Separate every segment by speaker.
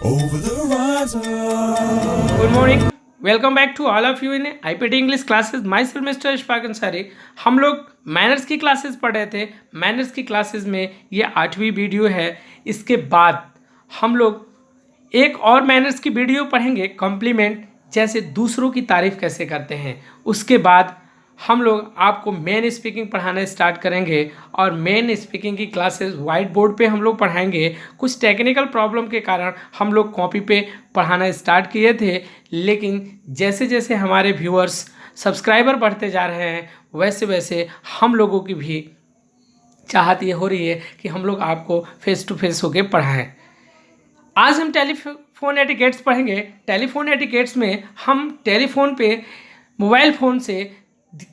Speaker 1: over the horizon.
Speaker 2: Good morning. Welcome back to all of you in IPT English classes. Myself mister Ishfaq Ansari. हम लोग manners की classes पढ़ रहे थे। Manners की क्लासेस में ये 8वीं वीडियो है। इसके बाद हम लोग एक और मैनर्स की वीडियो पढ़ेंगे, कॉम्प्लीमेंट, जैसे दूसरों की तारीफ कैसे करते हैं। उसके बाद हम लोग आपको मेन स्पीकिंग पढ़ाना स्टार्ट करेंगे और मेन स्पीकिंग की क्लासेस वाइट बोर्ड पे हम लोग पढ़ाएंगे। कुछ टेक्निकल प्रॉब्लम के कारण हम लोग कॉपी पे पढ़ाना स्टार्ट किए थे, लेकिन जैसे जैसे हमारे व्यूअर्स सब्सक्राइबर बढ़ते जा रहे हैं वैसे वैसे हम लोगों की भी चाहत ये हो रही है कि हम लोग आपको फेस टू फेस होके पढ़ाएं। आज हम टेलीफोन एटिकेट्स पढ़ेंगे। टेलीफोन एटिकेट्स में हम टेलीफोन पे मोबाइल फ़ोन से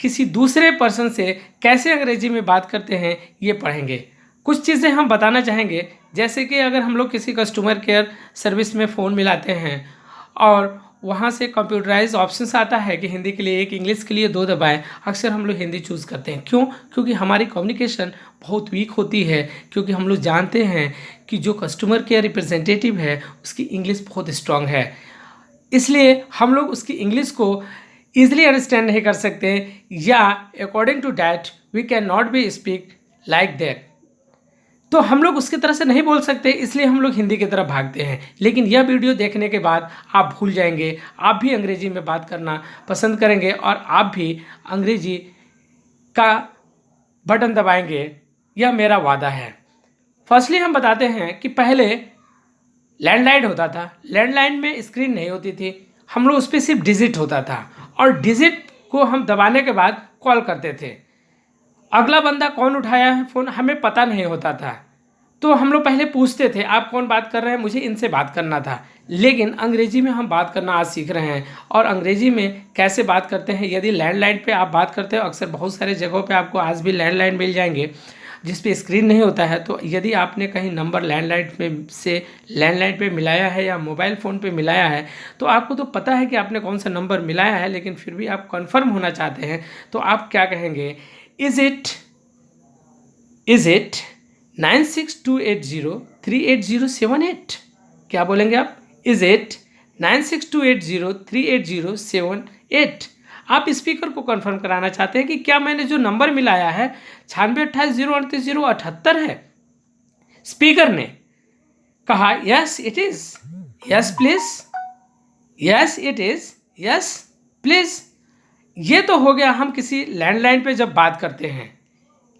Speaker 2: किसी दूसरे पर्सन से कैसे अंग्रेजी में बात करते हैं ये पढ़ेंगे। कुछ चीज़ें हम बताना चाहेंगे, जैसे कि अगर हम लोग किसी कस्टमर केयर सर्विस में फ़ोन मिलाते हैं और वहाँ से कंप्यूटराइज ऑप्शंस आता है कि हिंदी के लिए 1, इंग्लिश के लिए 2 दबाएं। अक्सर हम लोग हिंदी चूज़ करते हैं। क्यों? क्योंकि हमारी कम्युनिकेशन बहुत वीक होती है, क्योंकि हम लोग जानते हैं कि जो कस्टमर केयर रिप्रेजेंटेटिव है उसकी इंग्लिश बहुत स्ट्रांग है, इसलिए हम लोग उसकी इंग्लिश को ईजिली अंडरस्टैंड नहीं कर सकते, या according to that we can not be speak like that. तो हम लोग उसकी तरह से नहीं बोल सकते, इसलिए हम लोग हिंदी की तरफ भागते हैं। लेकिन यह वीडियो देखने के बाद आप भूल जाएंगे, आप भी अंग्रेजी में बात करना पसंद करेंगे और आप भी अंग्रेजी का बटन दबाएंगे, यह मेरा वादा है। फर्स्टली हम बताते हैं कि पहले लैंडलाइन होता था। लैंडलाइन में स्क्रीन नहीं होती थी, हम लोग उस पर सिर्फ डिजिट होता था और डिजिट को हम दबाने के बाद कॉल करते थे। अगला बंदा कौन उठाया है फ़ोन हमें पता नहीं होता था, तो हम लोग पहले पूछते थे आप कौन बात कर रहे हैं, मुझे इनसे बात करना था। लेकिन अंग्रेजी में हम बात करना आज सीख रहे हैं और अंग्रेजी में कैसे बात करते हैं। यदि लैंडलाइन पे आप बात करते हो, अक्सर बहुत सारे जगहों पे आपको आज भी लैंडलाइन मिल जाएंगे जिस पे स्क्रीन नहीं होता है। तो यदि आपने कहीं नंबर लैंडलाइन में से लैंडलाइन पे मिलाया है या मोबाइल फ़ोन पे मिलाया है, तो आपको तो पता है कि आपने कौन सा नंबर मिलाया है, लेकिन फिर भी आप कंफर्म होना चाहते हैं, तो आप क्या कहेंगे? Is it 9628038078? क्या बोलेंगे आप? Is it 9628038078? आप स्पीकर को कंफर्म कराना चाहते हैं कि क्या मैंने जो नंबर मिलाया है 9628038078 है। स्पीकर ने कहा yes it is, yes please, yes it is, yes please. ये तो हो गया हम किसी लैंडलाइन पे जब बात करते हैं।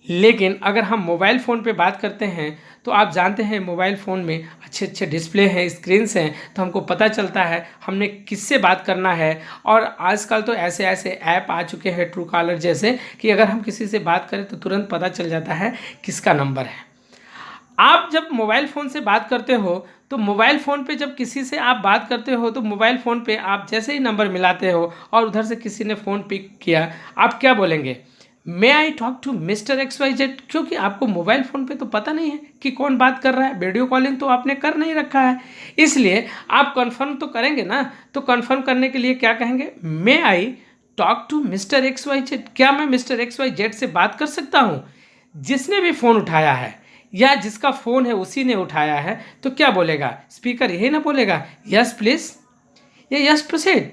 Speaker 2: लेकिन अगर हम मोबाइल फ़ोन पे बात करते हैं तो आप जानते हैं मोबाइल फ़ोन में अच्छे अच्छे डिस्प्ले हैं, स्क्रीन्स हैं, तो हमको पता चलता है हमने किससे बात करना है। और आजकल तो ऐसे ऐसे ऐप आ चुके हैं ट्रू कॉलर जैसे, कि अगर हम किसी से बात करें तो तुरंत पता चल जाता है किसका नंबर है। आप जब मोबाइल फ़ोन से बात करते हो तो मोबाइल फ़ोन पे जब किसी से आप बात करते हो तो मोबाइल फ़ोन पे आप जैसे ही नंबर मिलाते हो और उधर से किसी ने फ़ोन पिक किया, आप क्या बोलेंगे? May I talk to mister XYZ? क्योंकि आपको मोबाइल फ़ोन पे तो पता नहीं है कि कौन बात कर रहा है, वीडियो कॉलिंग तो आपने कर नहीं रखा है, इसलिए आप कंफर्म तो करेंगे ना। तो कंफर्म करने के लिए क्या कहेंगे? May I talk to mister XYZ? क्या मैं मिस्टर XYZ से बात कर सकता हूँ? जिसने भी फ़ोन उठाया है या जिसका फ़ोन है उसी ने उठाया है, तो क्या बोलेगा स्पीकर? यही ना बोलेगा यस प्लीज़, या यस प्रोसीड,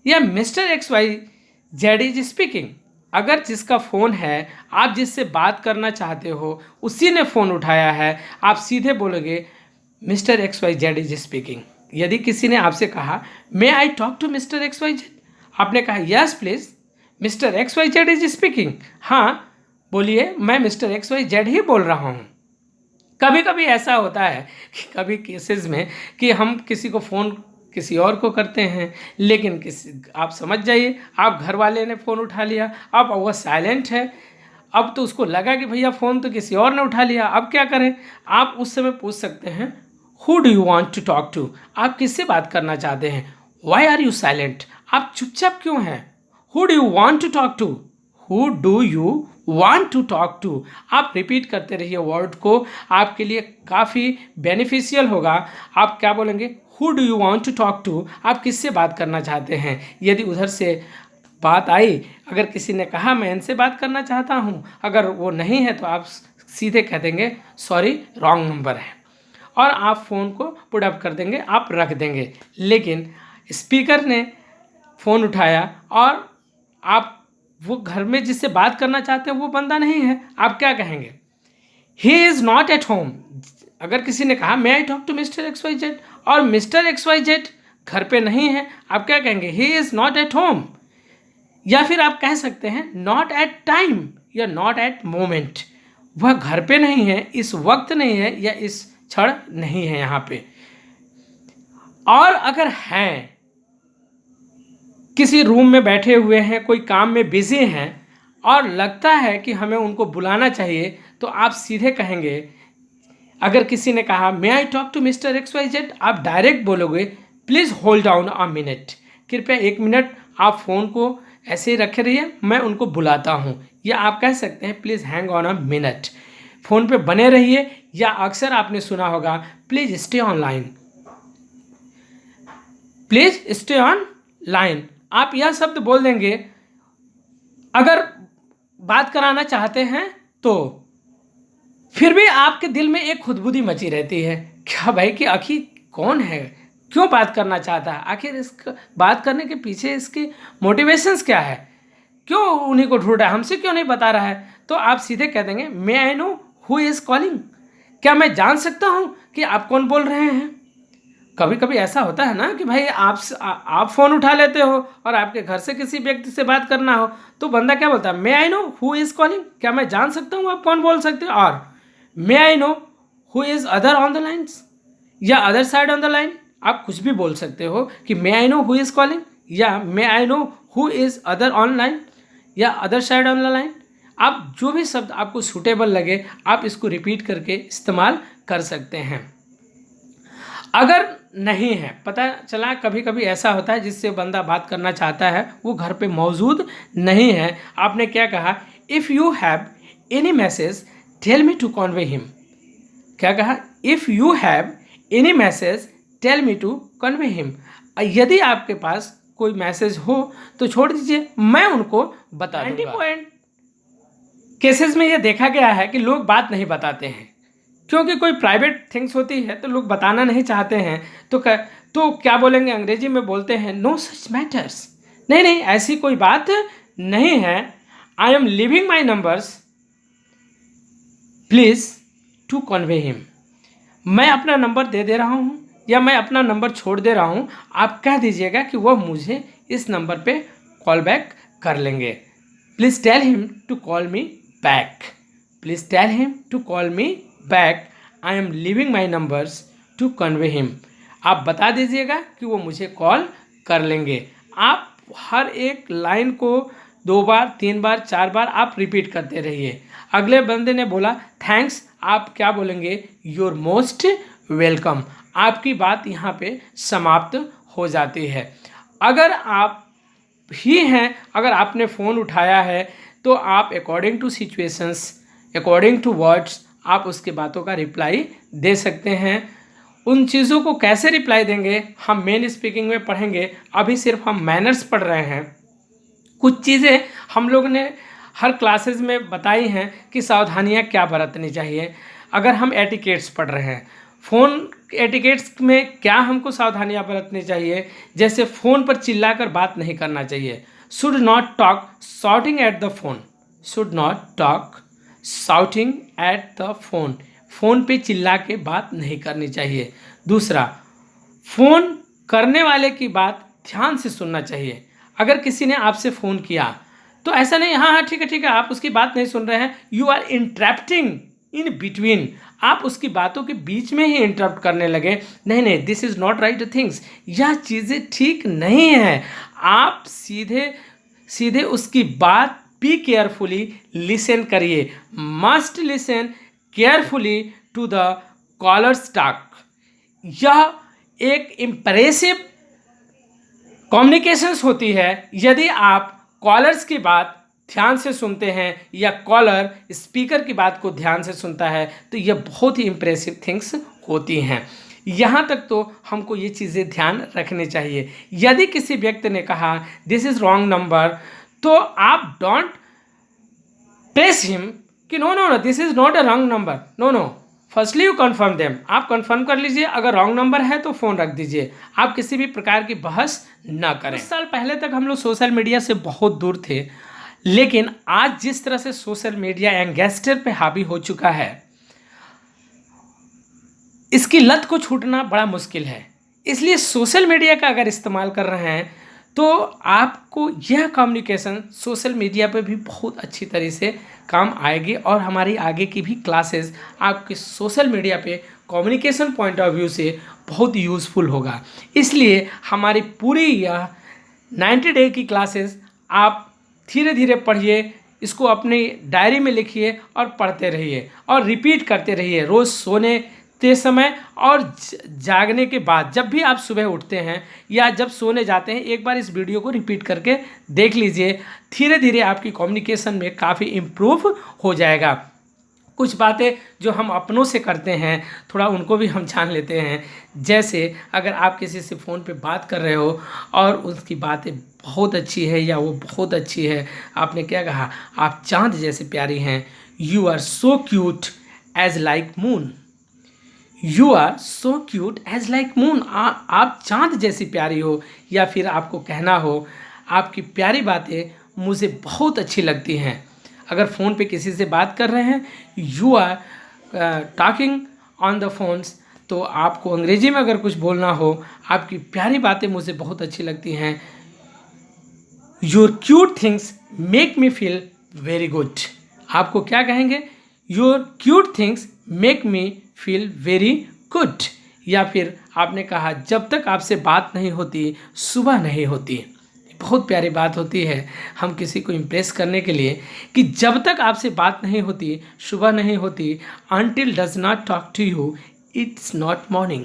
Speaker 2: या मिस्टर XYZ इज स्पीकिंग। अगर जिसका फ़ोन है, आप जिससे बात करना चाहते हो उसी ने फ़ोन उठाया है, आप सीधे बोलोगे मिस्टर XYZ इज स्पीकिंग। यदि किसी ने आपसे कहा may I talk to mister XYZ, आपने कहा yes please mister XYZ is speaking. हाँ बोलिए, मैं मिस्टर XYZ ही बोल रहा हूँ। कभी कभी ऐसा होता है कि कभी केसेस में कि हम किसी को फ़ोन किसी और को करते हैं, लेकिन किसी आप समझ जाइए, आप घर वाले ने फ़ोन उठा लिया, अब वह साइलेंट है, अब तो उसको लगा कि भैया फ़ोन तो किसी और ने उठा लिया, अब क्या करें? आप उस समय पूछ सकते हैं who do you want to talk to? आप किससे बात करना चाहते हैं? Why are you silent? आप चुपचाप क्यों हैं? Who do you want to talk to? Who do you want to talk to? आप रिपीट करते रहिए वर्ड को, आपके लिए काफ़ी बेनिफिशियल होगा। आप क्या बोलेंगे? Who do you want to talk to? आप किससे बात करना चाहते हैं? यदि उधर से बात आई, अगर किसी ने कहा मैं इनसे बात करना चाहता हूँ, अगर वो नहीं है तो आप सीधे कह देंगे सॉरी रॉन्ग नंबर है। और आप फ़ोन को पुट अप कर देंगे, आप रख देंगे। लेकिन स्पीकर ने फ़ोन उठाया और आप वो घर में जिससे बात करना चाहते हैं वो बंदा नहीं है, आप क्या कहेंगे? He is not at home. अगर किसी ने कहा may I talk to mister X Y Z और मिस्टर एक्स वाई जेड घर पे नहीं है, आप क्या कहेंगे? He is not at home. या फिर आप कह सकते हैं नॉट एट टाइम या नॉट एट मोमेंट, वह घर पे नहीं है, इस वक्त नहीं है या इस क्षण नहीं है यहाँ पे। और अगर हैं, किसी रूम में बैठे हुए हैं, कोई काम में बिजी हैं और लगता है कि हमें उनको बुलाना चाहिए, तो आप सीधे कहेंगे, अगर किसी ने कहा may I talk to mister X Y Z, आप डायरेक्ट बोलोगे please hold down a minute, कृपया 1 मिनट आप फ़ोन को ऐसे ही रखे रहिए, मैं उनको बुलाता हूँ। या आप कह सकते हैं please hang on a minute, phone पे बने रहिए। या अक्सर आपने सुना होगा please stay online, please stay on line, आप यह शब्द बोल देंगे अगर बात कराना चाहते हैं तो। फिर भी आपके दिल में एक खुदबुदी मची रहती है, क्या भाई कि आखिर कौन है, क्यों बात करना चाहता है, आखिर इसका बात करने के पीछे इसके मोटिवेशंस क्या है, क्यों उन्हीं को ढूंढ रहा है, हमसे क्यों नहीं बता रहा है? तो आप सीधे कह देंगे may I know who is calling, क्या मैं जान सकता हूँ कि आप कौन बोल रहे हैं? कभी कभी ऐसा होता है ना कि भाई आप फ़ोन उठा लेते हो और आपके घर से किसी व्यक्ति से बात करना हो तो बंदा क्या बोलता है, may I know who is calling, क्या मैं जान सकता हूँ आप कौन बोल सकते हो? और may I know who is other on the lines या other side on the line, आप कुछ भी बोल सकते हो कि may I know who is calling या may I know who is other on line या other side on the line. आप जो भी शब्द आपको सूटेबल लगे आप इसको रिपीट करके इस्तेमाल कर सकते हैं। अगर नहीं है, पता चला कभी कभी ऐसा होता है जिससे बंदा बात करना चाहता है वो घर पे मौजूद नहीं है, आपने क्या कहा, if you have any message tell me to convey him, क्या कहा, if you have any message tell me to convey him, यदि आपके पास कोई मैसेज हो तो छोड़ दीजिए, मैं उनको बता दूंगा। 90% केसेस में यह देखा गया है कि लोग बात नहीं बताते हैं क्योंकि कोई प्राइवेट थिंग्स होती है तो लोग बताना नहीं चाहते हैं। तो क्या बोलेंगे, अंग्रेजी में बोलते हैं नो सच मैटर्स, नहीं नहीं ऐसी कोई बात नहीं है, I am living my numbers please to convey him, मैं अपना नंबर दे रहा हूँ या मैं अपना नंबर छोड़ दे रहा हूँ, आप कह दीजिएगा कि वह मुझे इस नंबर पे कॉल बैक कर लेंगे, please tell him to call me back, please tell him to call me back, I am leaving my numbers to convey him, आप बता दीजिएगा कि वो मुझे कॉल कर लेंगे। आप हर एक लाइन को 2 बार 3 बार 4 बार आप रिपीट करते रहिए। अगले बंदे ने बोला थैंक्स, आप क्या बोलेंगे, योर मोस्ट वेलकम, आपकी बात यहाँ पे समाप्त हो जाती है। अगर आप ही हैं, अगर आपने फ़ोन उठाया है तो आप according to situations, according to words आप उसकी बातों का रिप्लाई दे सकते हैं। उन चीज़ों को कैसे रिप्लाई देंगे हम मेन स्पीकिंग में पढ़ेंगे, अभी सिर्फ हम मैनर्स पढ़ रहे हैं। कुछ चीज़ें हम लोग ने हर क्लासेस में बताई हैं कि सावधानियां क्या बरतनी चाहिए। अगर हम एटिकेट्स पढ़ रहे हैं, फ़ोन एटिकेट्स में क्या हमको सावधानियां बरतनी चाहिए, जैसे फ़ोन पर चिल्लाकर बात नहीं करना चाहिए, should not talk shouting at the phone, should not talk shouting at the phone, phone पे चिल्ला के बात नहीं करनी चाहिए। दूसरा, फ़ोन करने वाले की बात ध्यान से सुनना चाहिए। अगर किसी ने आपसे फ़ोन किया तो ऐसा नहीं हाँ हाँ ठीक है आप उसकी बात नहीं सुन रहे हैं, you are interrupting in between, आप उसकी बातों के बीच में ही इंटरप्ट करने लगे, नहीं this is not right things, यह चीज़ें ठीक नहीं है। आप सीधे उसकी बात बी केयरफुली लिसन करिए, must listen carefully to the callers talk. यह एक इम्प्रेसिव कम्युनिकेशंस होती है यदि आप कॉलर्स की बात ध्यान से सुनते हैं या कॉलर स्पीकर की बात को ध्यान से सुनता है तो ये बहुत ही इम्प्रेसिव थिंग्स होती हैं। यहाँ तक तो हमको ये चीज़ें ध्यान रखनी चाहिए। यदि किसी व्यक्ति ने कहा दिस इज़ रॉन्ग नंबर तो आप डोंट प्रेस हिम कि no this is not a wrong number, no firstly you confirm them, आप कन्फर्म कर लीजिए, अगर रॉन्ग नंबर है तो फ़ोन रख दीजिए, आप किसी भी प्रकार की बहस ना करें। कुछ साल पहले तक हम लोग सोशल मीडिया से बहुत दूर थे, लेकिन आज जिस तरह से सोशल मीडिया यंगस्टर पे हावी हो चुका है, इसकी लत को छूटना बड़ा मुश्किल है। इसलिए सोशल मीडिया का अगर इस्तेमाल कर रहे हैं तो आपको यह कम्युनिकेशन सोशल मीडिया पे भी बहुत अच्छी तरह से काम आएगी और हमारी आगे की भी क्लासेस आपके सोशल मीडिया पे कम्युनिकेशन पॉइंट ऑफ व्यू से बहुत यूज़फुल होगा। इसलिए हमारी पूरी यह 90 डे की क्लासेस आप धीरे धीरे पढ़िए, इसको अपनी डायरी में लिखिए और पढ़ते रहिए और रिपीट करते रहिए रोज़ सोने ते समय और जागने के बाद। जब भी आप सुबह उठते हैं या जब सोने जाते हैं, एक बार इस वीडियो को रिपीट करके देख लीजिए। धीरे धीरे आपकी कम्युनिकेशन में काफ़ी इम्प्रूव हो जाएगा। कुछ बातें जो हम अपनों से करते हैं थोड़ा उनको भी हम जान लेते हैं। जैसे अगर आप किसी से फ़ोन पे बात कर रहे हो और उसकी बातें बहुत अच्छी है या वो बहुत अच्छी है, आपने क्या कहा, आप चाँद जैसे प्यारी हैं, you are so cute as like moon, you are so cute as like moon, आप चाँद जैसी प्यारी हो। या फिर आपको कहना हो, आपकी प्यारी बातें मुझे बहुत अच्छी लगती हैं। अगर फ़ोन पे किसी से बात कर रहे हैं, you are talking on the phones, तो आपको अंग्रेजी में अगर कुछ बोलना हो, आपकी प्यारी बातें मुझे बहुत अच्छी लगती हैं, your cute things make me feel very good. आपको क्या कहेंगे, your cute things make me feel very good. या फिर आपने कहा, जब तक आपसे बात नहीं होती सुबह नहीं होती। बहुत प्यारी बात होती है हम किसी को इम्प्रेस करने के लिए कि जब तक आपसे बात नहीं होती सुबह नहीं होती, until does not talk to you it's not morning.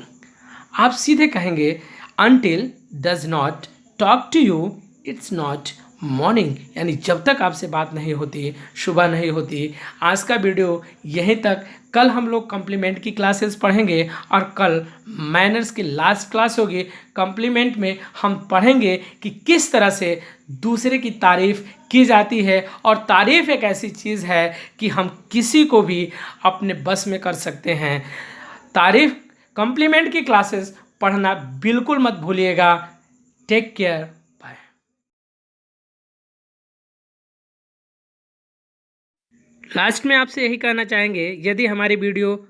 Speaker 2: आप सीधे कहेंगे, until does not talk to you it's not morning, यानी जब तक आपसे बात नहीं होती सुबह नहीं होती। आज का वीडियो यहीं तक। कल हम लोग कम्प्लीमेंट की क्लासेस पढ़ेंगे और कल मैनर्स की लास्ट क्लास होगी। कम्प्लीमेंट में हम पढ़ेंगे कि किस तरह से दूसरे की तारीफ़ की जाती है, और तारीफ़ एक ऐसी चीज़ है कि हम किसी को भी अपने बस में कर सकते हैं। तारीफ़ कम्प्लीमेंट की क्लासेस पढ़ना बिल्कुल मत भूलिएगा। Take care. लास्ट में आपसे यही कहना चाहेंगे, यदि हमारी वीडियो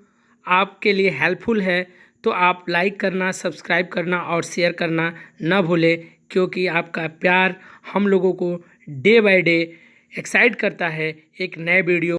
Speaker 2: आपके लिए हेल्पफुल है तो आप लाइक करना, सब्सक्राइब करना और शेयर करना न भूलें, क्योंकि आपका प्यार हम लोगों को डे बाय डे एक्साइट करता है एक नए वीडियो